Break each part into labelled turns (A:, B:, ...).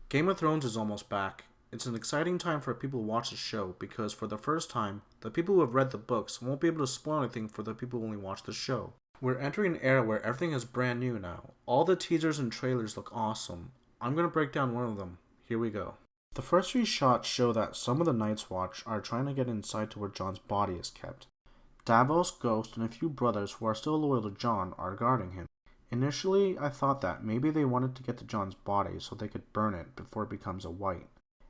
A: Game of Thrones is almost back. It's an exciting time for people who watch the show because for the first time, the people who have read the books won't be able to spoil anything for the people who only watch the show. We're entering an era where everything is brand new now. All the teasers and trailers look awesome. I'm going to break down one of them. Here we go. The first three shots show that some of the Night's Watch are trying to get inside to where Jon's body is kept. Davos, Ghost, and a few brothers who are still loyal to Jon are guarding him. Initially, I thought that maybe they wanted to get to Jon's body so they could burn it before it becomes a white.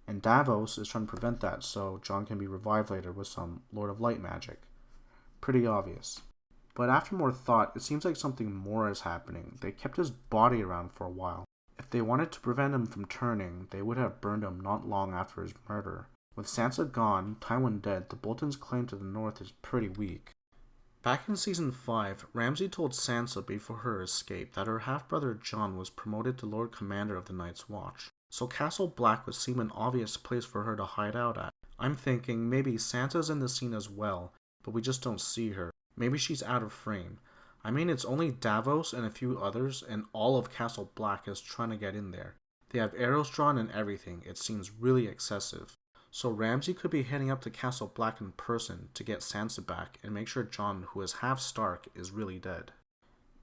A: And Davos is trying to prevent that so Jon can be revived later with some Lord of Light magic. Pretty obvious. But after more thought, it seems like something more is happening. They kept his body around for a while. If they wanted to prevent him from turning, they would have burned him not long after his murder. With Sansa gone, Tywin dead, the Bolton's claim to the north is pretty weak. Back in Season 5, Ramsay told Sansa before her escape that her half-brother Jon was promoted to Lord Commander of the Night's Watch, so Castle Black would seem an obvious place for her to hide out at. I'm thinking maybe Sansa's in the scene as well, but we just don't see her. Maybe she's out of frame. I mean, it's only Davos and a few others, and all of Castle Black is trying to get in there. They have arrows drawn and everything. It seems really excessive. So Ramsay could be heading up to Castle Black in person to get Sansa back and make sure Jon, who is half Stark, is really dead.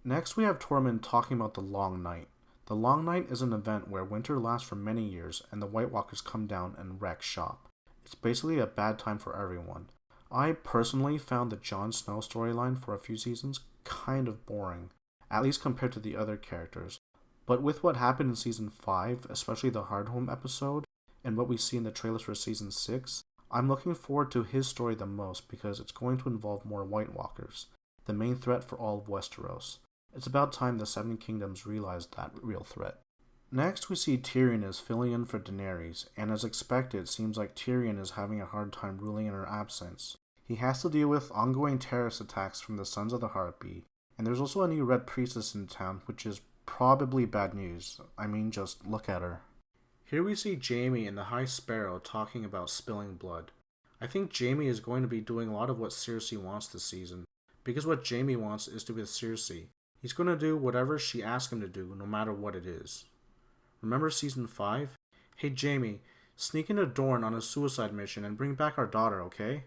A: Next we have Tormund talking about the Long Night. The Long Night is an event where winter lasts for many years and the White Walkers come down and wreck shop. It's basically a bad time for everyone. I personally found the Jon Snow storyline for a few seasons kind of boring, at least compared to the other characters. But with what happened in Season 5, especially the Hardhome episode, and what we see in the trailers for Season 6, I'm looking forward to his story the most because it's going to involve more White Walkers, the main threat for all of Westeros. It's about time the Seven Kingdoms realized that real threat. Next we see Tyrion is filling in for Daenerys, and as expected, it seems like Tyrion is having a hard time ruling in her absence. He has to deal with ongoing terrorist attacks from the Sons of the Harpy, and there's also a new Red Priestess in town, which is probably bad news. I mean, just look at her. Here we see Jaime and the High Sparrow talking about spilling blood. I think Jaime is going to be doing a lot of what Cersei wants this season, because what Jaime wants is to be with Cersei. He's going to do whatever she asks him to do, no matter what it is. Remember Season 5? Hey Jaime, sneak into Dorne on a suicide mission and bring back our daughter, okay?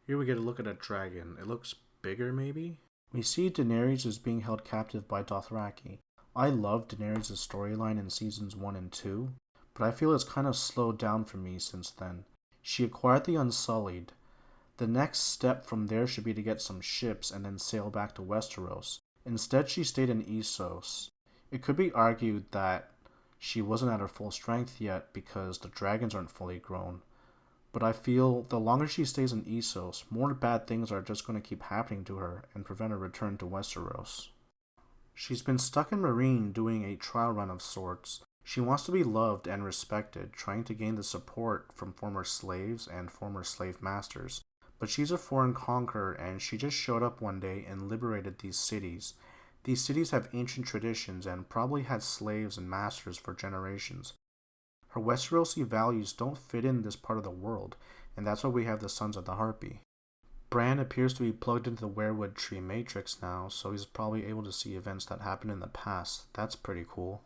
A: Here we get a look at a dragon. It looks bigger, maybe? We see Daenerys is being held captive by Dothraki. I love Daenerys' storyline in Seasons 1 and 2, but I feel it's kind of slowed down for me since then. She acquired the Unsullied. The next step from there should be to get some ships and then sail back to Westeros. Instead, she stayed in Essos. It could be argued that she wasn't at her full strength yet because the dragons aren't fully grown. But I feel the longer she stays in Essos, more bad things are just going to keep happening to her and prevent her return to Westeros. She's been stuck in Meereen doing a trial run of sorts. She wants to be loved and respected, trying to gain the support from former slaves and former slave masters. But she's a foreign conqueror and she just showed up one day and liberated these cities. These cities have ancient traditions and probably had slaves and masters for generations. Her Westerosi values don't fit in this part of the world, and that's why we have the Sons of the Harpy. Bran appears to be plugged into the Weirwood Tree Matrix now, so he's probably able to see events that happened in the past. That's pretty cool.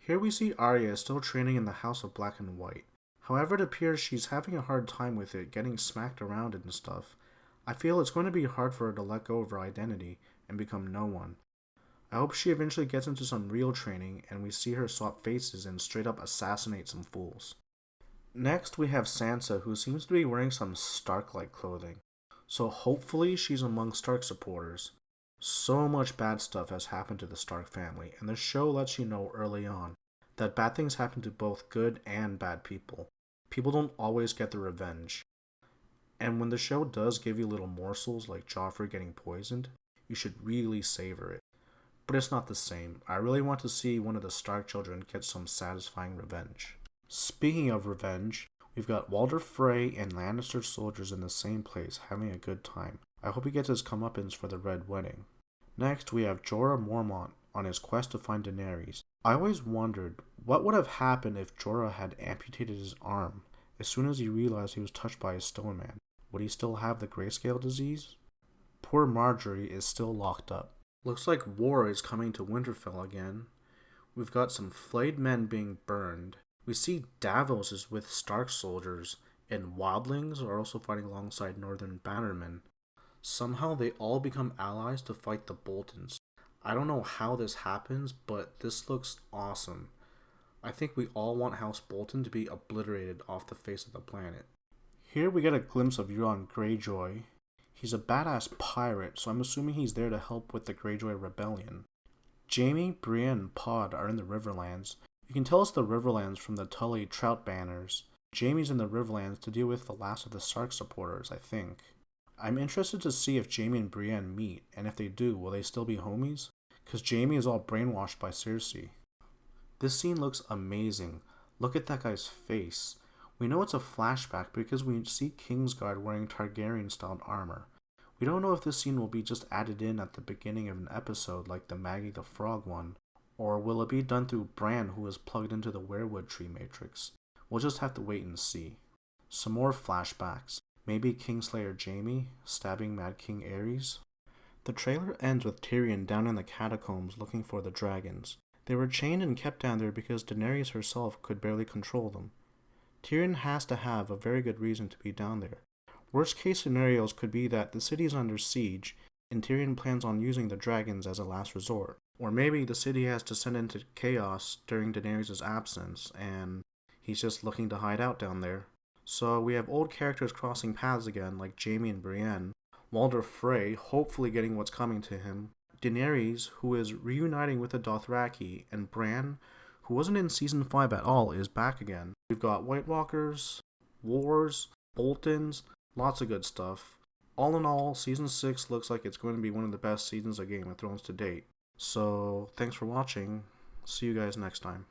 A: Here we see Arya still training in the House of Black and White. However, it appears she's having a hard time with it, getting smacked around and stuff. I feel it's going to be hard for her to let go of her identity and become no one. I hope she eventually gets into some real training and we see her swap faces and straight up assassinate some fools. Next we have Sansa, who seems to be wearing some Stark-like clothing. So hopefully she's among Stark supporters. So much bad stuff has happened to the Stark family, and the show lets you know early on that bad things happen to both good and bad people. People don't always get their revenge. And when the show does give you little morsels like Joffrey getting poisoned, you should really savor it. But it's not the same. I really want to see one of the Stark children get some satisfying revenge. Speaking of revenge, we've got Walder Frey and Lannister soldiers in the same place having a good time. I hope he gets his comeuppance for the Red Wedding. Next, we have Jorah Mormont on his quest to find Daenerys. I always wondered what would have happened if Jorah had amputated his arm as soon as he realized he was touched by a stone man. Would he still have the grayscale disease? Poor Marjorie is still locked up. Looks like war is coming to Winterfell again. We've got some flayed men being burned. We see Davos is with Stark soldiers, and Wildlings are also fighting alongside Northern Bannermen. Somehow they all become allies to fight the Boltons. I don't know how this happens, but this looks awesome. I think we all want House Bolton to be obliterated off the face of the planet. Here we get a glimpse of Euron Greyjoy. He's a badass pirate, so I'm assuming he's there to help with the Greyjoy Rebellion. Jaime, Brienne, and Pod are in the Riverlands. You can tell it's the Riverlands from the Tully Trout banners. Jaime's in the Riverlands to deal with the last of the Stark supporters, I think. I'm interested to see if Jaime and Brienne meet, and if they do, will they still be homies? Because Jaime is all brainwashed by Cersei. This scene looks amazing. Look at that guy's face. We know it's a flashback because we see Kingsguard wearing Targaryen-styled armor. We don't know if this scene will be just added in at the beginning of an episode like the Maggie the Frog one, or will it be done through Bran, who is plugged into the Weirwood Tree Matrix? We'll just have to wait and see. Some more flashbacks. Maybe Kingslayer Jaime stabbing Mad King Aerys? The trailer ends with Tyrion down in the catacombs looking for the dragons. They were chained and kept down there because Daenerys herself could barely control them. Tyrion has to have a very good reason to be down there. Worst case scenarios could be that the city is under siege and Tyrion plans on using the dragons as a last resort. Or maybe the city has descended into chaos during Daenerys' absence and he's just looking to hide out down there. So we have old characters crossing paths again like Jaime and Brienne, Walder Frey hopefully getting what's coming to him, Daenerys, who is reuniting with the Dothraki, and Bran, who wasn't in Season 5 at all, is back again. We've got White Walkers, Wars, Boltons, lots of good stuff. All in all, Season 6 looks like it's going to be one of the best seasons of Game of Thrones to date. So, thanks for watching. See you guys next time.